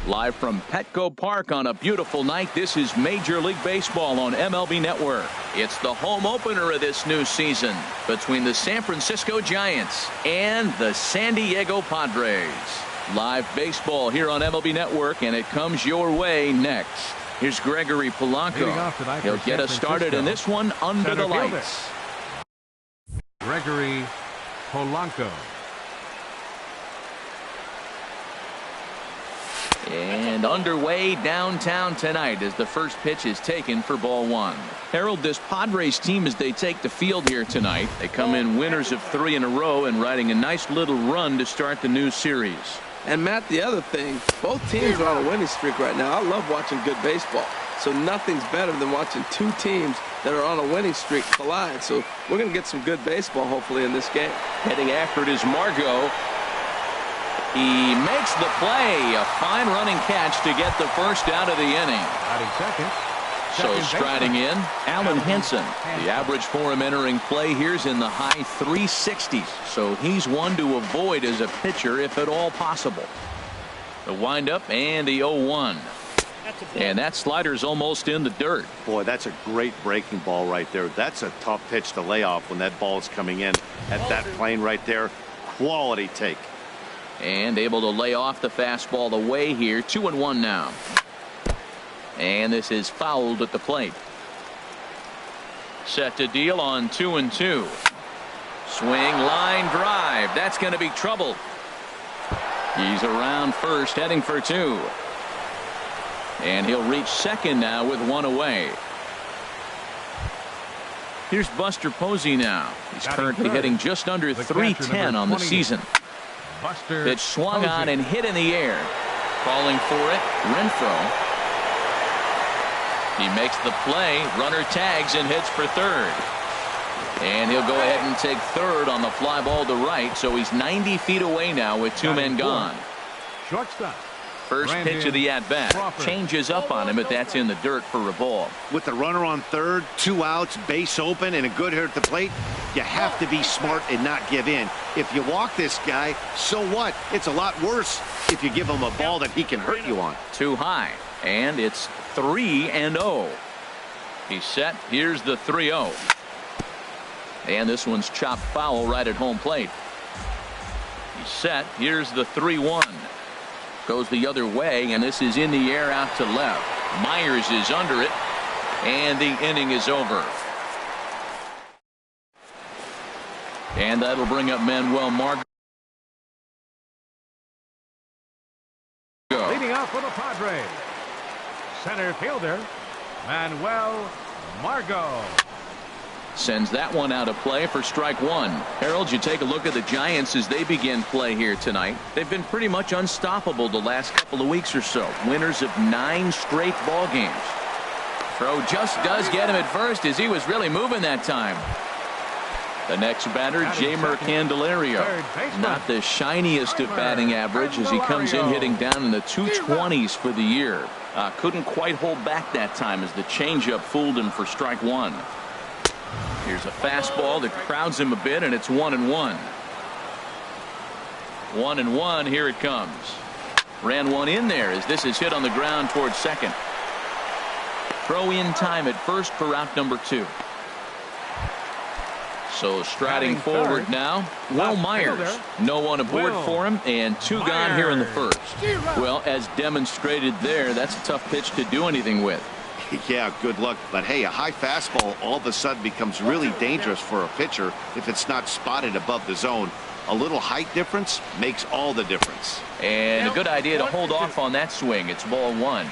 Live from Petco Park on a beautiful night, this is Major League Baseball on MLB Network. It's the home opener of this new season between the San Francisco Giants and the San Diego Padres. Live baseball here on MLB Network, and it comes your way next. Here's Gregory Polanco. He'll get us started in this one under the lights. Gregory Polanco. And underway downtown tonight as the first pitch is taken for ball one. Harold, this Padres team, as they take the field here tonight, they come in winners of 3 in a row and riding a nice little run to start the new series. And Matt, the other thing, both teams are on a winning streak right now. I love watching good baseball. So nothing's better than watching two teams that are on a winning streak collide. So we're going to get some good baseball hopefully in this game. Heading after it is Margot. He makes the play. A fine running catch to get the first out of the inning. So striding in, Alan Henson. The average for him entering play here is in the high 360s. So he's one to avoid as a pitcher if at all possible. The windup and the 0-1. And that slider's almost in the dirt. Boy, that's a great breaking ball right there. That's a tough pitch to lay off when that ball is coming in at that plane right there. Quality take. And able to lay off the fastball away here. 2-1 now. And this is fouled at the plate. Set to deal on 2-2. Swing, line drive. That's going to be trouble. He's around first, heading for 2. And he'll reach second now with 1 away. Here's Buster Posey now. He's currently hitting just under 310 on the season. Pitch swung on and hit in the air. Calling for it, Renfroe. He makes the play. Runner tags and hits for third. And he'll go ahead and take third on the fly ball to right. So he's 90 feet away now with 2 men gone. Shortstop. First pitch of the at-bat. Changes up on him, but that's in the dirt for a ball. With the runner on third, 2 outs, base open, and a good hitter at the plate, you have to be smart and not give in. If you walk this guy, so what? It's a lot worse if you give him a ball that he can hurt you on. Too high, and it's 3-0. He's set. Here's the 3-0. And this one's chopped foul right at home plate. He's set. Here's the 3-1. Goes the other way, and this is in the air out to left. Myers is under it, and the inning is over. And that'll bring up Manuel Margot. Leading off for the Padres, center fielder Manuel Margot. Sends that one out of play for strike 1. Harold, you take a look at the Giants as they begin play here tonight. They've been pretty much unstoppable the last couple of weeks or so. Winners of 9 straight ball games. Throw just does get him at first as he was really moving that time. The next batter, Jeimer Candelario. Not the shiniest of batting average as he comes in hitting down in the 220s for the year. Couldn't quite hold back that time as the changeup fooled him for strike 1. Here's a fastball that crowds him a bit, and it's 1-1. 1-1. Here it comes. Ran one in there as this is hit on the ground towards second. Throw in time at first for out number 2. So striding forward now, Will Myers. No one aboard for him, and 2 gone here in the first. Well, as demonstrated there, that's a tough pitch to do anything with. Yeah, good luck. But hey, a high fastball all of a sudden becomes really dangerous for a pitcher if it's not spotted above the zone. A little height difference makes all the difference. And a good idea to hold off on that swing. It's ball 1.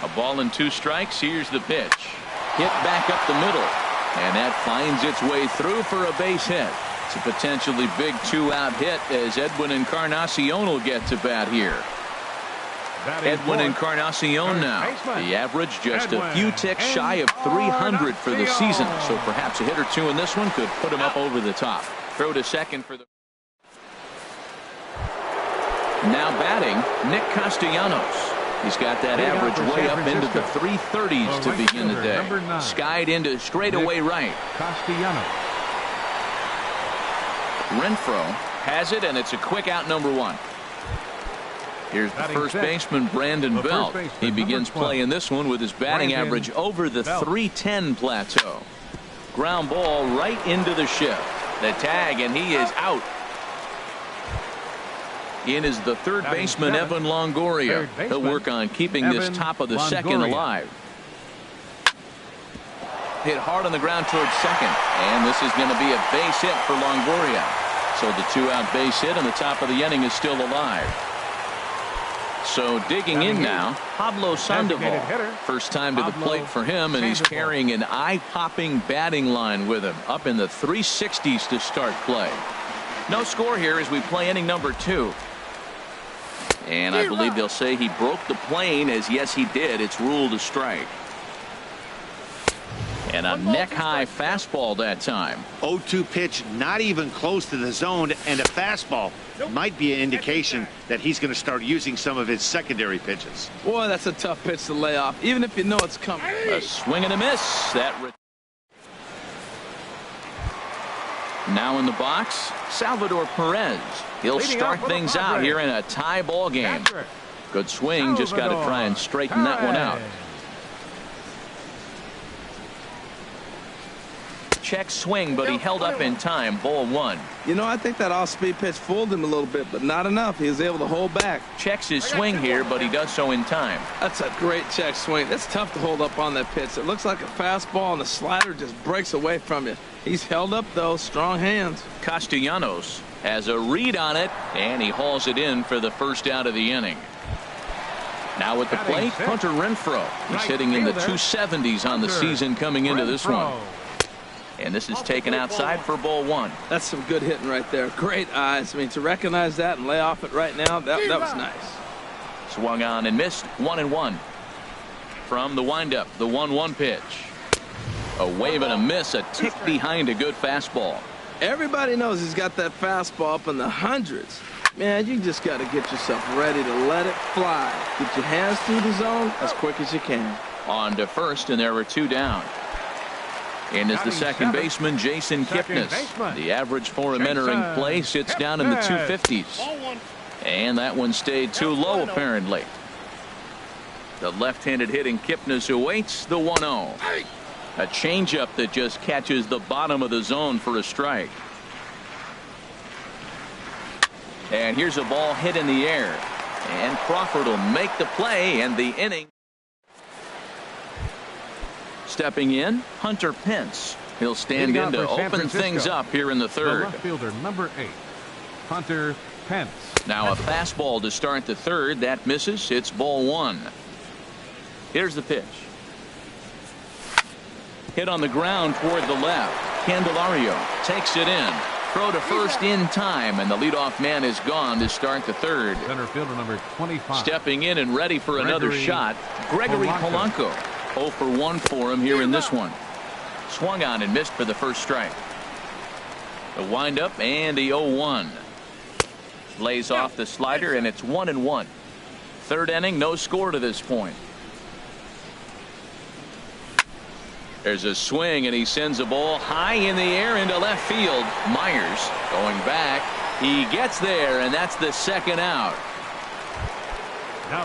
A ball and 2 strikes. Here's the pitch. Hit back up the middle. And that finds its way through for a base hit. It's a potentially big 2-out hit as Edwin Encarnacion will get to bat here. Edwin Encarnacion now. The average just a few ticks shy of 300 for the season. So perhaps a hit or 2 in this one could put him up over the top. Throw to second for the. Now batting, Nick Castellanos. He's got that average way up into the 330s to begin the day. Skied into straightaway right. Renfroe has it, and it's a quick out number 1. Here's the Batting first sixth, baseman, Brandon the first Belt. baseman, He number begins 12. playing this one with his batting Brandon average over the Belt. 310 plateau. Ground ball right into the shift. The tag, and he is out. In is the third Batting baseman, seventh, Evan Longoria. third baseman, He'll work on keeping this Evan top of the Longoria. second alive. Hit hard on the ground towards second, and this is going to be a base hit for Longoria. So the 2-out base hit, and the top of the inning is still alive. So digging in now, Pablo Sandoval. First time to the plate for him, and he's carrying an eye-popping batting line with him, up in the 360s to start play. No score here as we play inning number 2. And I believe they'll say he broke the plane, as yes he did. It's ruled a strike. And a neck-high fastball that time. 0-2 pitch, not even close to the zone, and a fastball might be an indication that he's going to start using some of his secondary pitches. Boy, that's a tough pitch to lay off, even if you know it's coming. A swing and a miss. Now in the box, Salvador Perez. He'll start things out here in a tie ball game. Good swing, just got to try and straighten that one out. Check swing, but he held up in time. Ball 1. You know, I think that off-speed pitch fooled him a little bit, but not enough. He was able to hold back. Checks his swing here, but he does so in time. That's a great check swing. That's tough to hold up on that pitch. It looks like a fastball, and the slider just breaks away from you. He's held up, though. Strong hands. Castellanos has a read on it, and he hauls it in for the first out of the inning. Now at the plate, Hunter Renfroe. He's hitting in the 270s on the season coming into this one. And this is taken outside for ball 1. That's some good hitting right there. Great eyes. I mean, to recognize that and lay off it right now, that was nice. Swung on and missed. 1-1. From the windup, the 1-1 pitch. A wave and a miss, a tick behind a good fastball. Everybody knows he's got that fastball up in the hundreds. Man, you just got to get yourself ready to let it fly. Get your hands through the zone as quick as you can. On to first, and there were 2 down. In is the second baseman, Jason Kipnis. The average for him entering play sits down in the 250s. And that one stayed too low, apparently. The left-handed hitting Kipnis awaits the 1-0. A changeup that just catches the bottom of the zone for a strike. And here's a ball hit in the air. And Crawford will make the play, and the inning. Stepping in, Hunter Pence. He'll stand in to open things up here in the third. The left fielder, number 8, Hunter Pence. Now a fastball to start the third. That misses. It's ball 1. Here's the pitch. Hit on the ground toward the left. Candelario takes it in. Throw to first in time, and the leadoff man is gone to start the third. Center fielder, number 25. Stepping in and ready for another shot, Gregory Polanco. 0 for 1 for him here in this one. Swung on and missed for the first strike. The windup and the 0-1. Lays off the slider, and it's 1-1. Third inning, no score to this point. There's a swing, and he sends a ball high in the air into left field. Myers going back. He gets there, and that's the second out.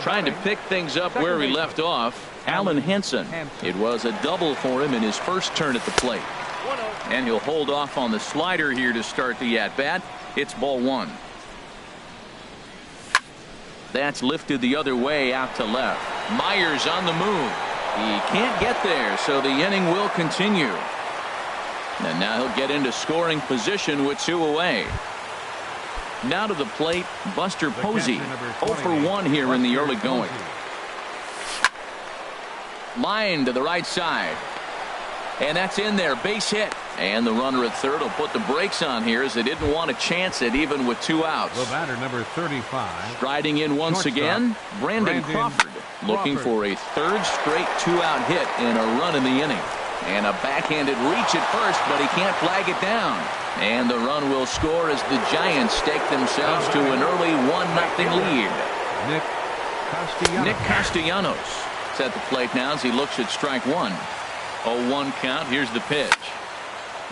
Trying to pick things up where he left off. Alan Henson. It was a double for him in his first turn at the plate. And he'll hold off on the slider here to start the at-bat. It's ball 1. That's lifted the other way out to left. Myers on the move. He can't get there, so the inning will continue. And now he'll get into scoring position with 2 away. Now to the plate, Buster Posey. 0 for 1 here in the early going. Line to the right side. And that's in there. Base hit. And the runner at third will put the brakes on here as they didn't want to chance it even with 2 outs. The batter, number 35. Striding in once again, Brandon Crawford. Looking for a third straight 2-out hit and a run in the inning. And a backhanded reach at first, but he can't flag it down. And the run will score as the Giants stake themselves to an early 1-0 lead. Nick Castellanos is at the plate now as he looks at strike 1. 0-1 count. Here's the pitch.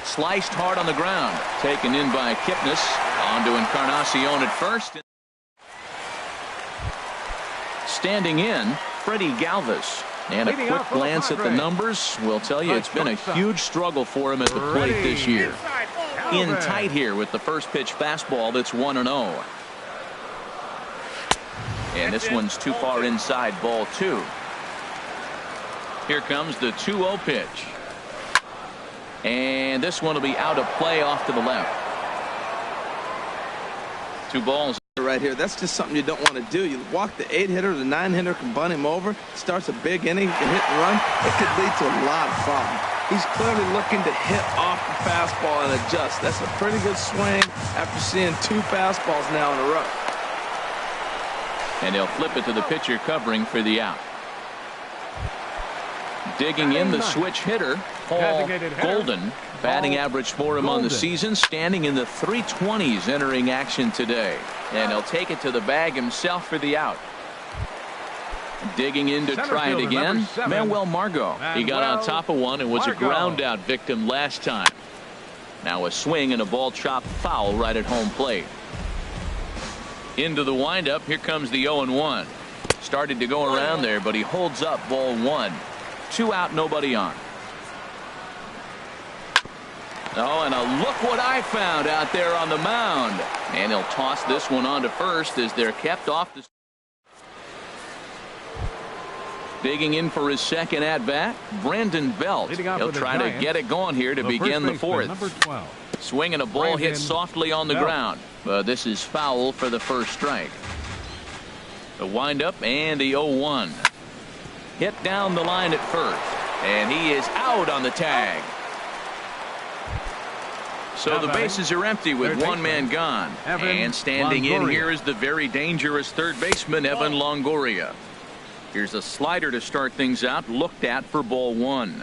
Sliced hard on the ground. Taken in by Kipnis. On to Encarnacion at first. Standing in, Freddie Galvis. And a quick glance at the numbers will tell you it's been a huge struggle for him at the plate this year. In tight here with the first pitch fastball that's 1-0. And this one's too far inside, ball 2. Here comes the 2-0 pitch. And this one will be out of play off to the left. 2 balls. Right here, that's just something you don't want to do. You walk the 8-hitter, the 9-hitter can bunt him over, starts a big inning, can hit and run. It could lead to a lot of problems. He's clearly looking to hit off the fastball and adjust. That's a pretty good swing after seeing 2 fastballs now in a row. And he'll flip it to the pitcher covering for the out. Digging in the switch hitter, Paul Golden. Batting average for him on the season, standing in the 320s entering action today. And he'll take it to the bag himself for the out. Digging in to try it again, Manuel Margot. He got on top of one and was a ground out victim last time. Now a swing and a ball chopped foul right at home plate. Into the windup, here comes the 0-1. Started to go around there, but he holds up ball 1. 2 out, nobody on. Oh, and look what I found out there on the mound. And he'll toss this one on to first as they're kept off the. Digging in for his second at-bat, Brandon Belt. He'll try to get it going here to begin the 4th. Swinging a ball hit softly on the ground. But this is foul for the first strike. The windup and the 0-1. Hit down the line at first. And he is out on the tag. So the bases are empty with 1 man gone. And standing in here is the very dangerous third baseman, Evan Longoria. Here's a slider to start things out, looked at for ball 1.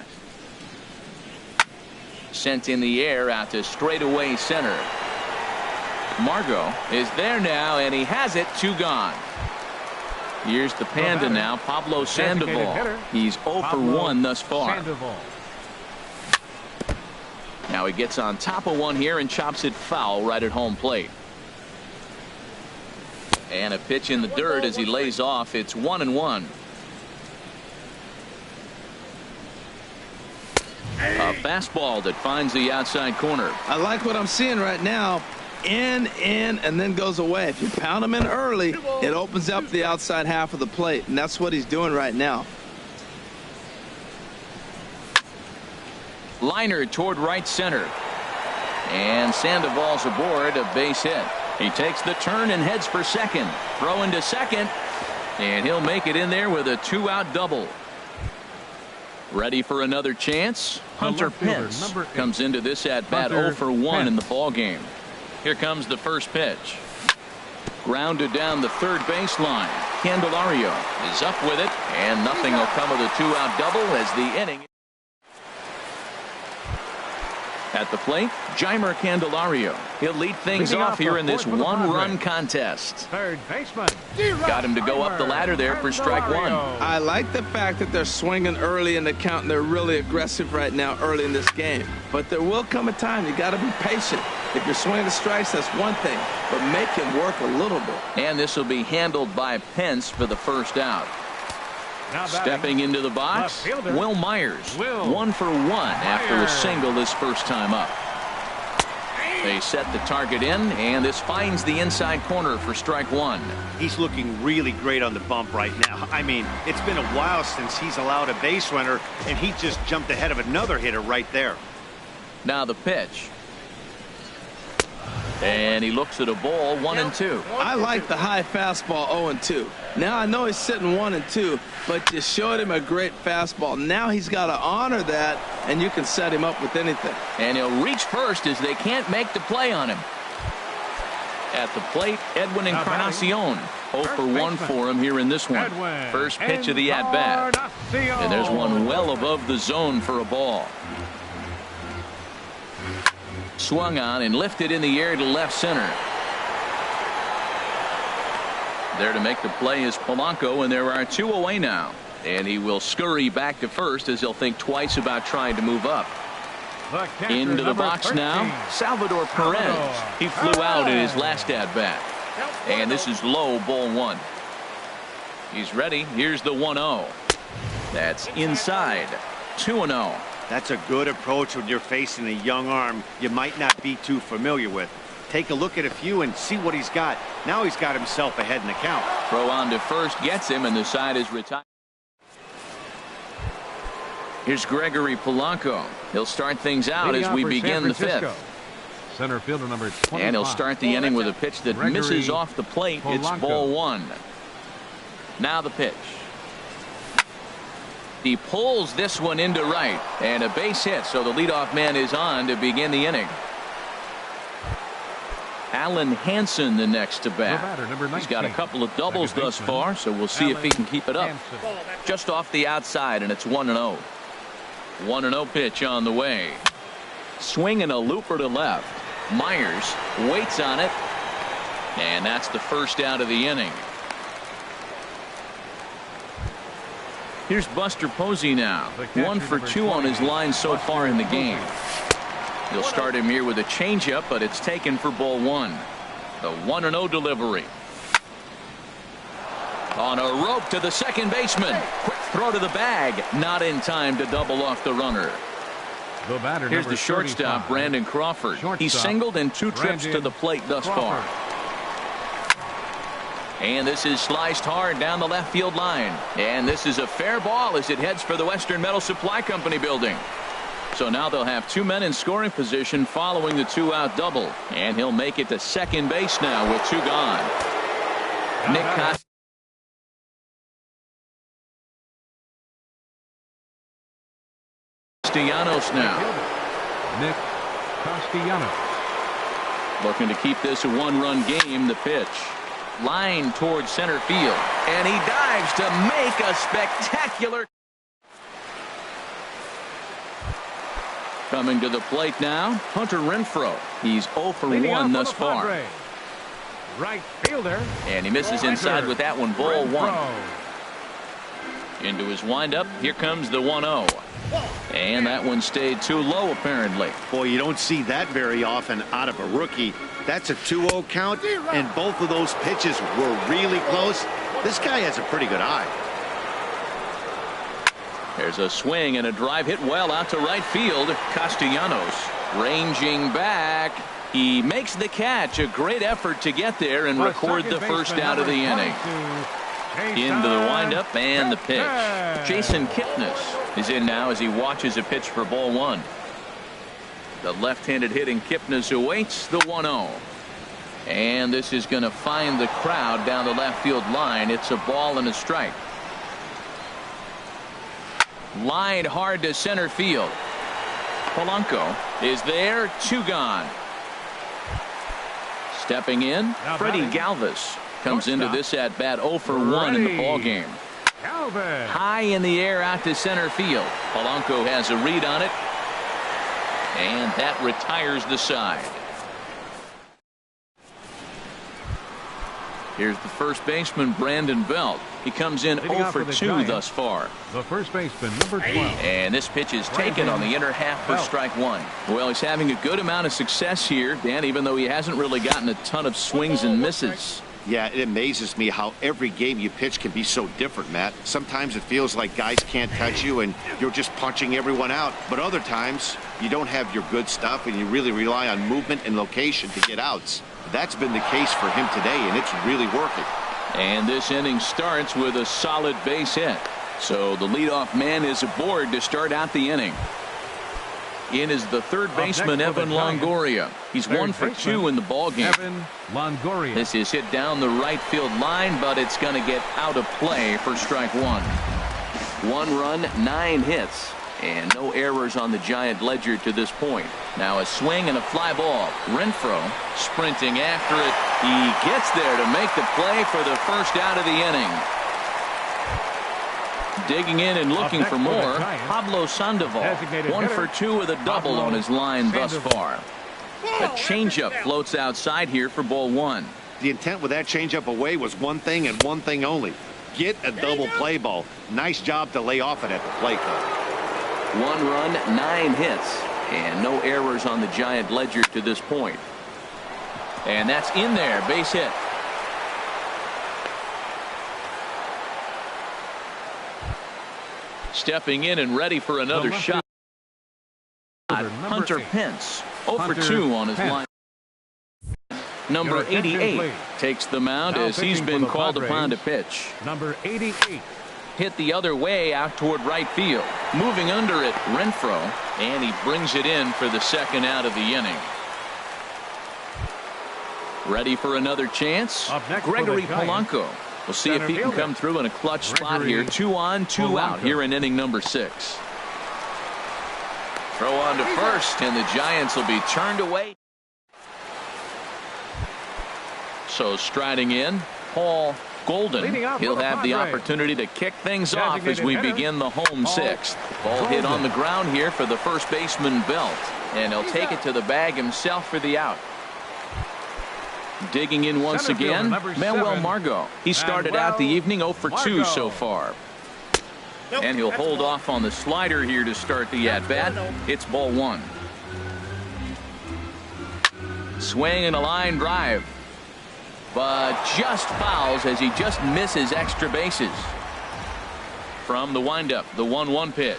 Sent in the air out to straightaway center. Margot is there now, and he has it. 2 gone. Here's the Panda now, Pablo Sandoval. He's 0 for 1 thus far. Now he gets on top of one here and chops it foul right at home plate. And a pitch in the dirt as he lays off. It's 1-1. A fastball that finds the outside corner. I like what I'm seeing right now. In, and then goes away. If you pound him in early, it opens up the outside half of the plate, and that's what he's doing right now. Liner toward right center. And Sandoval's aboard, a base hit. He takes the turn and heads for second. Throw into second. And he'll make it in there with a 2-out double. Ready for another chance? Hunter Pence comes into this at bat 0 for 1 in the ball game. Here comes the first pitch. Grounded down the third baseline. Candelario is up with it, and nothing will come of the 2-out double as the inning. At the plate, Jeimer Candelario. He'll lead things off here in this 1-run contest. Third baseman. Got him to go up the ladder there for strike 1. I like the fact that they're swinging early in the count, and they're really aggressive right now early in this game. But there will come a time you got to be patient. If you're swinging the strikes, that's one thing, but make him work a little bit. And this will be handled by Pence for the first out. Stepping into the box, Will Myers. 1 for 1 after a single his first time up. They set the target in, and this finds the inside corner for strike 1. He's looking really great on the bump right now. I mean, it's been a while since he's allowed a base runner, and he just jumped ahead of another hitter right there. Now the pitch. And he looks at a ball 1-2. I like the high fastball 0-2. Now I know he's sitting 1-2, but you showed him a great fastball. Now he's got to honor that, and you can set him up with anything. And he'll reach first as they can't make the play on him. At the plate, Edwin Encarnacion. 0 for 1 for him here in this one. First pitch of the at-bat. And there's one well above the zone for a ball. Swung on and lifted in the air to left center. There to make the play is Polanco, and there are 2 away now. And he will scurry back to first as he'll think twice about trying to move up. Into the box 13. Now, Salvador Perez. He flew out in his last at-bat. And this is low, ball 1. He's ready. Here's the 1-0. That's inside. 2-0. That's a good approach when you're facing a young arm you might not be too familiar with. Take a look at a few and see what he's got. Now he's got himself ahead in the count. Throw on to first gets him, and the side is retired. Here's Gregory Polanco. He'll start things out as we begin the fifth. Center fielder number 25. And he'll start the inning with a pitch that misses off the plate. It's ball one. Now the pitch. He pulls this one into right, and a base hit, so the leadoff man is on to begin the inning. Alan Hansen the next to bat. He's got a couple of doubles thus far, so we'll see if he can keep it up. Just off the outside, and it's 1-0. 1-0 pitch on the way. Swinging a looper to left. Myers waits on it, and that's the first out of the inning. Here's Buster Posey now. 1 for 2 on his line so far in the game. He'll start him here with a changeup, but it's taken for ball one. The 1-0 delivery. On a rope to the second baseman. Quick throw to the bag. Not in time to double off the runner. Here's the shortstop, Brandon Crawford. He's singled in 2 trips to the plate thus far. And this is sliced hard down the left field line. And this is a fair ball as it heads for the Western Metal Supply Company building. So now they'll have 2 men in scoring position following the 2-out double. And he'll make it to second base now with 2 gone. Nick Castellanos now. Nick Castellanos. Looking to keep this a 1-run game. The pitch. Line towards center field. And he dives to make a spectacular. Coming to the plate now, Hunter Renfroe. He's 0 for 1 thus far. Right fielder. And he misses inside with that one. Ball 1. Into his windup. Here comes the 1-0. And that one stayed too low apparently. Boy, you don't see that very often out of a rookie. That's a 2-0 count, and both of those pitches were really close. This guy has a pretty good eye. There's a swing and a drive hit well out to right field. Castellanos ranging back. He makes the catch. A great effort to get there and record the first out of the inning. Into the windup and the pitch. Jason Kipnis is in now as he watches a pitch for ball 1. The left-handed hitting Kipnis awaits the 1-0. And this is going to find the crowd down the left field line. It's a ball and a strike. Lined hard to center field. Polanco is there. 2 gone. Stepping in, Freddie Galvis comes into this at bat 0 for 1 in the ball game. High in the air out to center field. Polanco has a read on it. And that retires the side. Here's the first baseman, Brandon Belt. He comes in 0 for 2 thus far. The first baseman, number 12. And this pitch is taken on the inner half for strike 1. Well, he's having a good amount of success here, Dan, even though he hasn't really gotten a ton of swings and misses. Yeah, it amazes me how every game you pitch can be so different, Matt. Sometimes it feels like guys can't touch you and you're just punching everyone out. But other times, you don't have your good stuff and you really rely on movement and location to get outs. That's been the case for him today, and it's really working. And this inning starts with a solid base hit. So the leadoff man is aboard to start out the inning. In is the third baseman, Evan Longoria. He's 1 for 2 in the ball game. Evan Longoria. This is hit down the right field line, but it's going to get out of play for strike 1. 1 run, 9 hits, and no errors on the Giant ledger to this point. Now a swing and a fly ball. Renfroe sprinting after it. He gets there to make the play for the first out of the inning. Digging in and looking for more, Pablo Sandoval. 1 for 2 with a double on his line thus far. A changeup floats outside here for ball 1. The intent with that changeup away was one thing and one thing only. Get a double play ball. Nice job to lay off it at the plate. 1 run, 9 hits, and no errors on the Giant ledger to this point. And that's in there, base hit. Stepping in and ready for another shot. Hunter Pence, 0 for 2 on his line. Number 88 takes the mound as he's been called upon to pitch. Number 88. Hit the other way out toward right field. Moving under it, Renfro, and he brings it in for the second out of the inning. Ready for another chance? Gregory Polanco. We'll see if he can come through in a clutch spot here. 2 on, 2 out here in inning number 6. Throw on to first, and the Giants will be turned away. So striding in, Paul Golden. He'll have the opportunity to kick things off as we begin the home 6th. Ball hit on the ground here for the first baseman Belt, and he'll take it to the bag himself for the out. Digging in once again, Manuel Margot. He started out the evening 0 for 2 so far. And he'll hold off on the slider here to start the at-bat. It's ball 1. Swing and a line drive. But just fouls as he just misses extra bases. From the windup, the 1-1 pitch.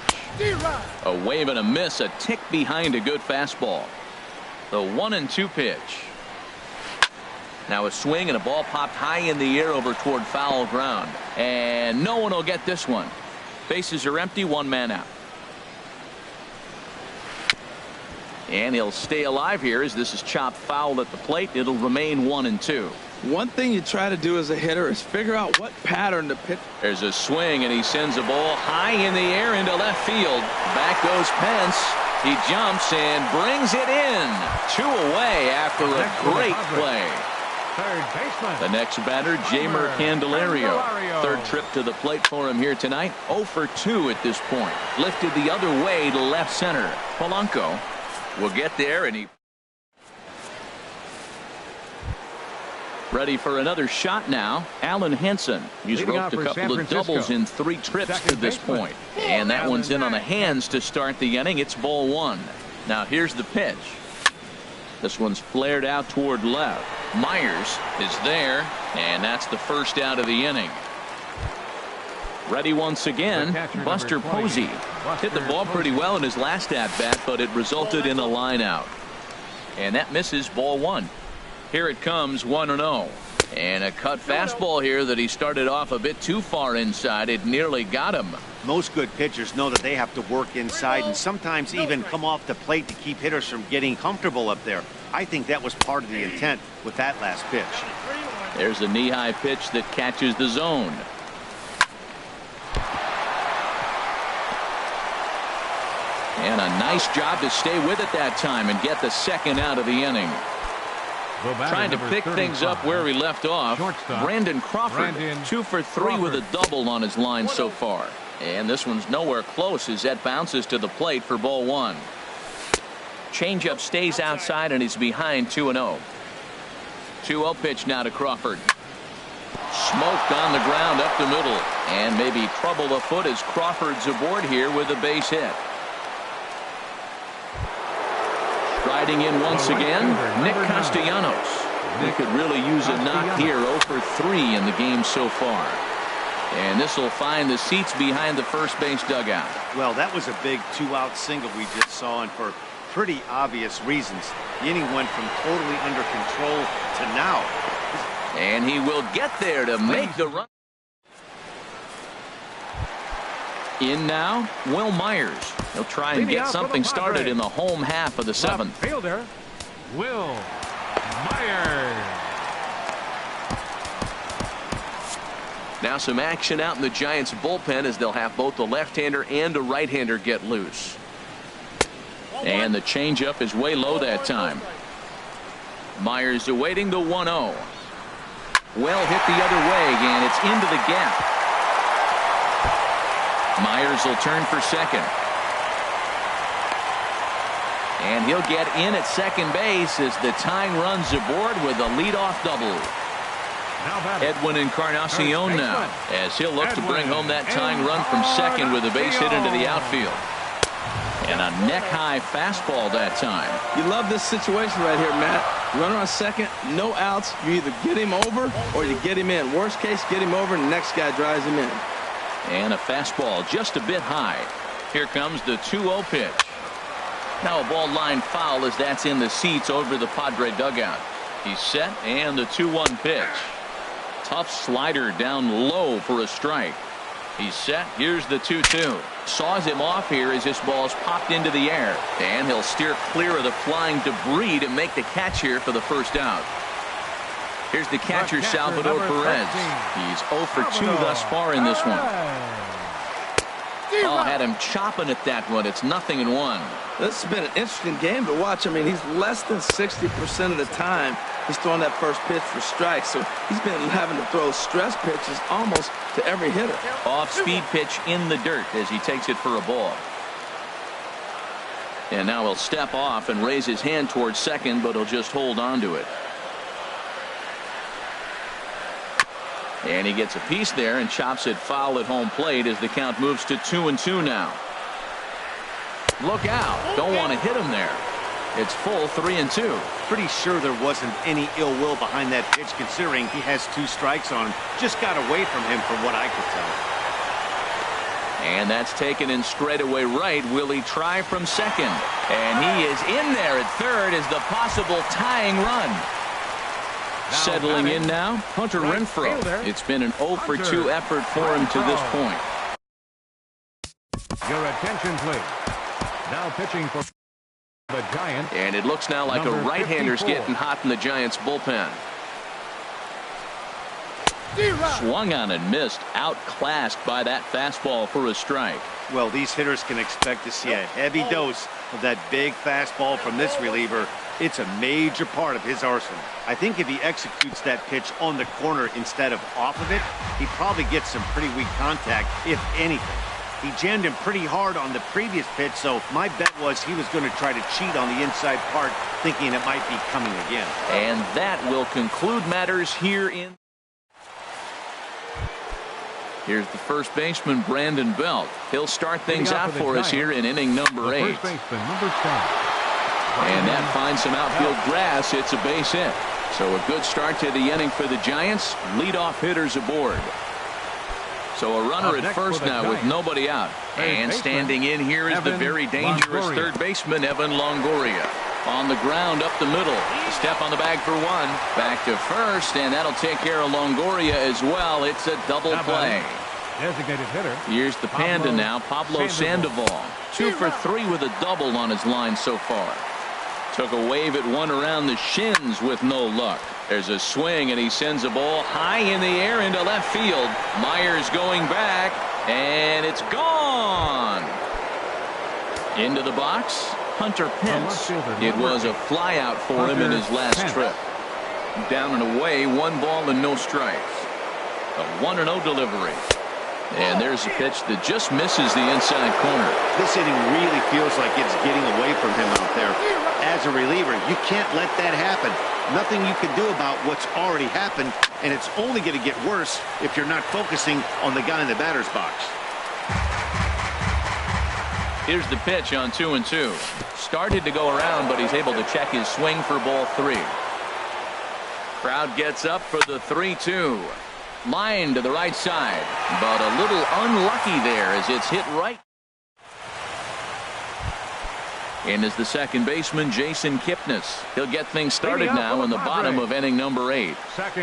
A wave and a miss, a tick behind a good fastball. The 1-2 pitch. Now a swing and a ball popped high in the air over toward foul ground. And no one will get this one. Bases are empty, 1 man out. And he'll stay alive here as this is chopped foul at the plate. It'll remain 1-2. One thing you try to do as a hitter is figure out what pattern to pitch. There's a swing and he sends a ball high in the air into left field. Back goes Pence. He jumps and brings it in. 2 away after a great play. Third baseman. The next batter, Jamer Candelario. Third trip to the plate for him here tonight. 0 for 2 at this point. Lifted the other way to left center. Polanco will get there, and he ready for another shot now. Alan Henson. He's roped a couple of doubles in 3 trips to this point. And that one's in on the hands to start the inning. It's ball 1. Now here's the pitch. This one's flared out toward left. Myers is there, and that's the first out of the inning. Ready once again, Buster Posey. Hit the ball pretty well in his last at-bat, but it resulted in a line out. And that misses ball 1. Here it comes, 1-0. And a cut fastball here that he started off a bit too far inside. It nearly got him. Most good pitchers know that they have to work inside and sometimes even come off the plate to keep hitters from getting comfortable up there. I think that was part of the intent with that last pitch. There's a knee-high pitch that catches the zone. And a nice job to stay with it that time and get the second out of the inning. Trying to pick things up where he left off. Brandon Crawford, 2 for 3 with a double on his line so far. And this one's nowhere close as that bounces to the plate for ball 1. Changeup stays outside and he's behind 2-0. 2-0 pitch now to Crawford. Smoked on the ground up the middle. And maybe trouble afoot as Crawford's aboard here with a base hit. Riding in once again, Nick Castellanos. He could really use a knock here. 0 for 3 in the game so far. And this will find the seats behind the first base dugout. Well, that was a big 2-out single we just saw, and for pretty obvious reasons. The inning went from totally under control to now. And he will get there to make the run. In now, Will Myers. He'll try and get something started in the home half of the 7th. Fielder, Will Myers. Now some action out in the Giants bullpen as they'll have both the left-hander and a right-hander get loose. And the changeup is way low that time. Myers awaiting the 1-0. Well hit the other way, and it's into the gap. Myers will turn for second. And he'll get in at second base as the tying runs aboard with a leadoff double. Edwin Encarnacion now, as he'll look to bring home that tying run from second with a base hit into the outfield. And a neck-high fastball that time. You love this situation right here, Matt. Runner on second, no outs. You either get him over or you get him in. Worst case, get him over and the next guy drives him in. And a fastball just a bit high. Here comes the 2-0 pitch. Now a ball line foul as that's in the seats over the Padre dugout. He's set, and the 2-1 pitch. Tough slider down low for a strike. He's set. Here's the 2-2. Saws him off here as this ball's popped into the air. And he'll steer clear of the flying debris to make the catch here for the first out. Here's the catcher, Salvador Perez. He's 0 for 2 thus far in this one. Oh, had him chopping at that one. It's 0-1. This has been an interesting game to watch. I mean, he's less than 60% of the time he's throwing that first pitch for strikes. So he's been having to throw stress pitches almost to every hitter. Off-speed pitch in the dirt as he takes it for a ball. And now he'll step off and raise his hand towards second, but he'll just hold on to it. And he gets a piece there and chops it foul at home plate as the count moves to 2-2 now. Look out. Don't want to hit him there. It's full 3-2. Pretty sure there wasn't any ill will behind that pitch, considering he has 2 strikes on him. Just got away from him from what I could tell. And that's taken in straightaway right. Will he try from second? And he is in there at third as the possible tying run. Settling in now, Hunter Renfroe. It's been an 0 for 2 effort for him to this point. Your attention, please. Now pitching for the Giants. And it looks now like a right-hander's getting hot in the Giants bullpen. Swung on and missed, outclassed by that fastball for a strike. Well, these hitters can expect to see a heavy dose of that big fastball from this reliever. It's a major part of his arsenal. I think if he executes that pitch on the corner instead of off of it, he probably gets some pretty weak contact, if anything. He jammed him pretty hard on the previous pitch, so my bet was he was going to try to cheat on the inside part, thinking it might be coming again. And that will conclude matters here in. Here's the first baseman, Brandon Belt. He'll start things out for us here in inning number 8. And that finds some outfield grass. It's a base hit. So a good start to the inning for the Giants. Leadoff hitters aboard. So a runner at first now with nobody out. And standing in here is the very dangerous third baseman, Evan Longoria. On the ground up the middle. Step on the bag for 1. Back to first, and that'll take care of Longoria as well. It's a double play. Designated hitter. Here's the Panda now, Pablo Sandoval. 2 for 3 with a double on his line so far. Took a wave at one around the shins with no luck. There's a swing, and he sends a ball high in the air into left field. Myers going back, and it's gone. Into the box, Hunter Pence. It was a flyout for him in his last trip. Down and away, 1 ball and no strikes. A 1-0 delivery. And there's a pitch that just misses the inside corner. This inning really feels like it's getting away from him out there. As a reliever, you can't let that happen. Nothing you can do about what's already happened, and it's only going to get worse if you're not focusing on the guy in the batter's box. Here's the pitch on 2-2. Started to go around, but he's able to check his swing for ball 3. Crowd gets up for the 3-2. Line to the right side, but a little unlucky there as it's hit right. In is the second baseman, Jason Kipnis. He'll get things started now in the bottom of inning number 8.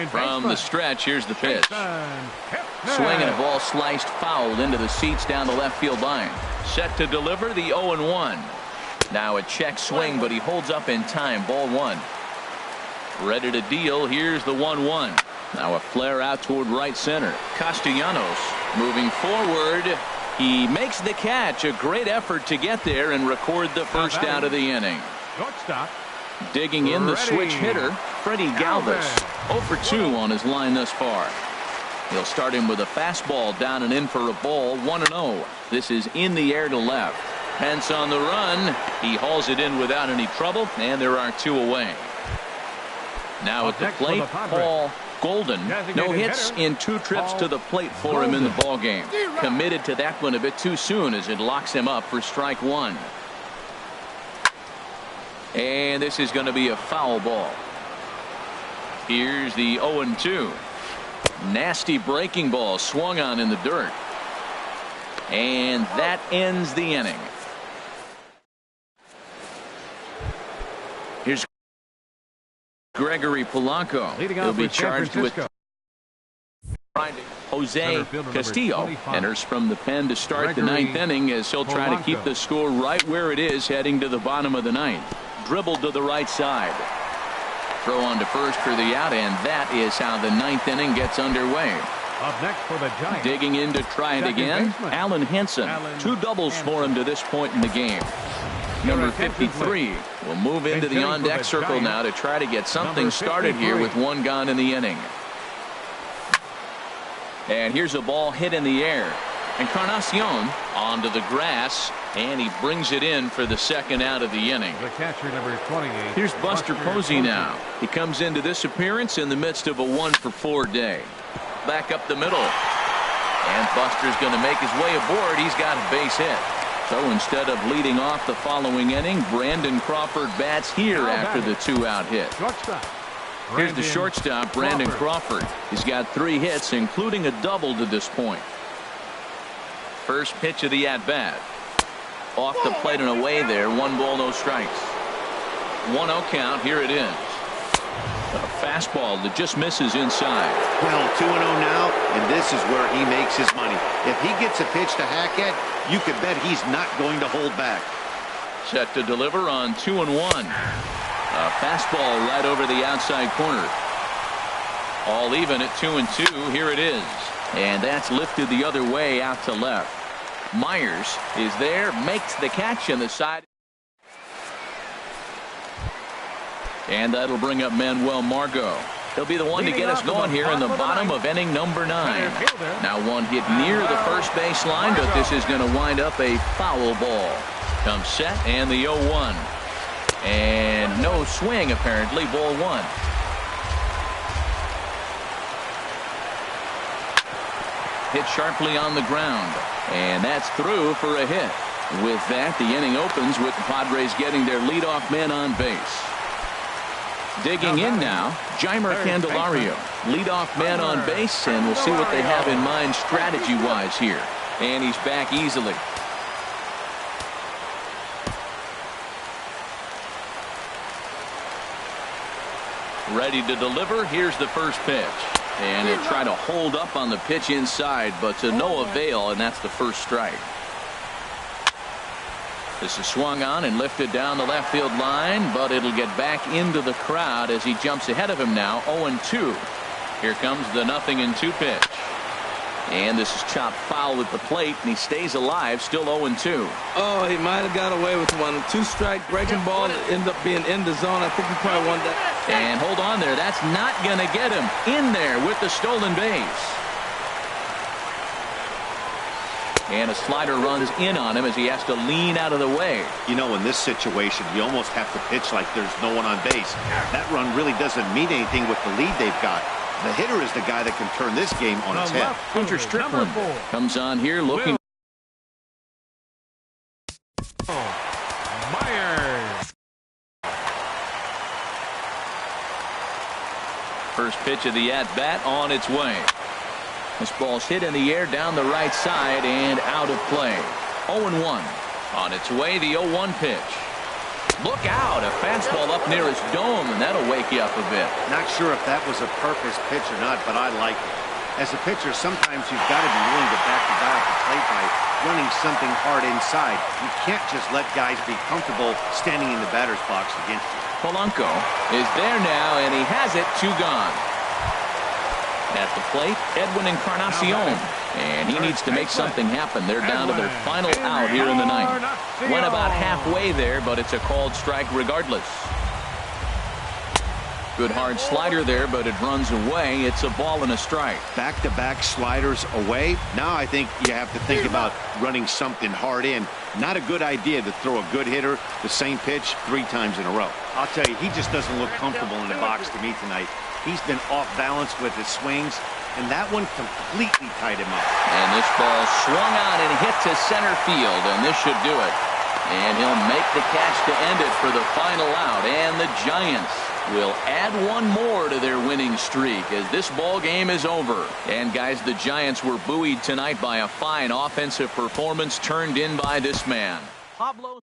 From the stretch, here's the pitch. Swing and a ball sliced foul into the seats down the left field line. Set to deliver the 0-1. Now a check swing, but he holds up in time. Ball 1. Ready to deal. Here's the 1-1. Now a flare out toward right center. Castellanos moving forward. He makes the catch. A great effort to get there and record the first out of the inning. Shortstop. Digging in the switch hitter, Freddie Galvis. 0 for 2 on his line thus far. He'll start him with a fastball down and in for a ball. 1-0. This is in the air to left. Pence on the run. He hauls it in without any trouble, and there are 2 away. Now at the plate, Paul Golden. No hits in 2 trips to the plate for him in the ball game. Committed to that one a bit too soon as it locks him up for strike 1. And this is going to be a foul ball. Here's the 0-2. Nasty breaking ball swung on in the dirt. And that ends the inning. Here's Gregory Polanco. He'll be charged with Jose Castillo enters from the pen to start the ninth inning as he'll try to keep the score right where it is heading to the bottom of the ninth. Dribbled to the right side. Throw on to first for the out, and that is how the ninth inning gets underway. Up next for the Giants. Digging in to try it again, Alan Henson. Two doubles for him to this point in the game. Number 53 will move into the on-deck circle now to try to get something started here with one gone in the inning. And here's a ball hit in the air. Encarnacion onto the grass, and he brings it in for the second out of the inning. The catcher, number 28. Here's Buster Posey now. He comes into this appearance in the midst of a 1-for-4 day. Back up the middle. And Buster's going to make his way aboard. He's got a base hit. So instead of leading off the following inning, Brandon Crawford bats here after the 2-out hit. Here's the shortstop, Brandon Crawford. He's got 3 hits, including a double to this point. First pitch of the at-bat. Off the plate and away there. 1 ball, no strikes. 1-0 count. Here it is. A fastball that just misses inside. Well, 2-0 now, and this is where he makes his money. If he gets a pitch to hack at, you can bet he's not going to hold back. Set to deliver on 2-1. A fastball right over the outside corner. All even at 2-2. Here it is. And that's lifted the other way out to left. Myers is there, makes the catch on the side. And that'll bring up Manuel Margot. He'll be the one to get us going here in the bottom of inning number 9. Now one hit near the first baseline, but this is going to wind up a foul ball. Comes set and the 0-1. And no swing apparently, ball 1. Hit sharply on the ground. And that's through for a hit. With that, the inning opens with the Padres getting their leadoff man on base. Digging in now, Jeimer Candelario, leadoff man on base, and we'll see what they have in mind strategy-wise here. And he's back easily. Ready to deliver. Here's the first pitch. And he'll try to hold up on the pitch inside, but to no avail, and that's the first strike. This is swung on and lifted down the left field line, but it'll get back into the crowd as he jumps ahead of him now. 0-2. Here comes the 0-2 pitch. And this is chopped foul at the plate, and he stays alive, still 0-2. Oh, he might have got away with one. 2-strike breaking ball that ended up being in the zone. I think he probably won that. And hold on there. That's not going to get him in there with the stolen base. And a slider runs in on him as he has to lean out of the way. You know, in this situation, you almost have to pitch like there's no one on base. That run really doesn't mean anything with the lead they've got. The hitter is the guy that can turn this game on its head. Hunter Strickland comes on here looking. Myers. First pitch of the at-bat on its way. This ball's hit in the air down the right side and out of play. 0-1. On its way, the 0-1 pitch. Look out, a fastball up near his dome, and that'll wake you up a bit. Not sure if that was a purpose pitch or not, but I like it. As a pitcher, sometimes you've got to be willing to back the guy off the plate by running something hard inside. You can't just let guys be comfortable standing in the batter's box against you. Polanco is there now, and he has it. 2 gone. At the plate, Edwin Encarnacion. And he needs to make something happen. They're down to their final out here in the ninth. Went about halfway there, but it's a called strike regardless. Good hard slider there, but it runs away. It's a ball and a strike. Back-to-back sliders away. Now I think you have to think about running something hard in. Not a good idea to throw a good hitter the same pitch 3 times in a row. I'll tell you, he just doesn't look comfortable in the box to me tonight. He's been off balance with his swings, and that one completely tied him up. And this ball swung on and hit to center field, and this should do it. And he'll make the catch to end it for the final out. And the Giants will add one more to their winning streak as this ball game is over. And guys, the Giants were buoyed tonight by a fine offensive performance turned in by this man. Pablo